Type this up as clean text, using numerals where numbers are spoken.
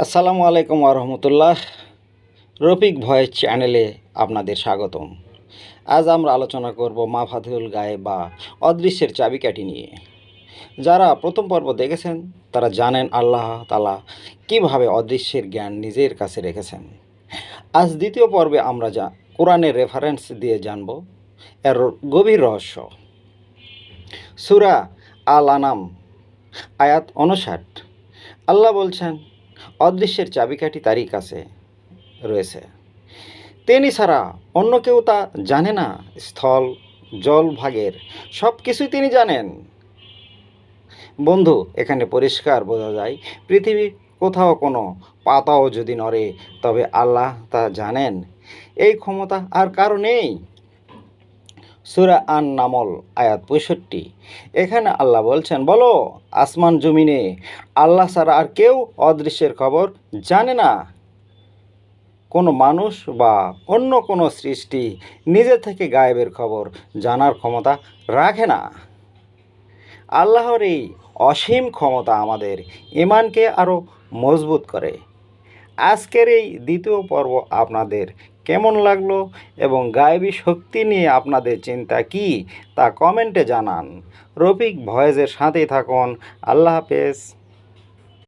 আসসালামু আলাইকুম রহমতুল্লাহ। রফিক ভয়েস চ্যানেলে আপনাদের স্বাগতম। আজ আমরা আলোচনা করব মাফাতুল গায়েব বা অদৃশ্যের চাবিকাঠি নিয়ে। যারা প্রথম পর্ব দেখেছেন তারা জানেন আল্লাহ তাআলা কীভাবে অদৃশ্যের জ্ঞান নিজের কাছে রেখেছেন। আজ দ্বিতীয় পর্বে আমরা কোরআনের রেফারেন্স দিয়ে জানব এর গভীর রহস্য। সূরা আল আনাম আয়াত ৫৯। আল্লাহ বলছেন, অদৃশ্যের চাবিকাঠি তারই কাছে রয়েছে, তিনি ছাড়া অন্য কেউ তা জানে না। স্থল জল ভাগের সব কিছুই তিনি জানেন। বন্ধু, এখানে পরিষ্কার বোঝা যায় পৃথিবী কোথাও কোনো পাতাও যদি নড়ে তবে আল্লাহ তা জানেন। এই ক্ষমতা আর কারো নেই। সূরা আন নামল আয়াত ৬৫। এখানে আল্লাহ বলছেন, বলো আসমান জমিনে আল্লাহ ছাড়া আর কেউ অদৃশ্যের খবর জানে না। কোনো মানুষ বা অন্য কোনো সৃষ্টি নিজে থেকে গায়েবের খবর জানার ক্ষমতা রাখে না। আল্লাহর এই অসীম ক্ষমতা আমাদের ঈমানকে আরও মজবুত করে। আজকের এই দ্বিতীয় পর্ব আপনাদের কেমন লাগলো এবং গায়েবী শক্তি নিয়ে আপনাদের চিন্তা কী তা কমেন্টে জানান। রফিক ভয়েসের সাথেই থাকুন। আল্লাহ হাফেজ।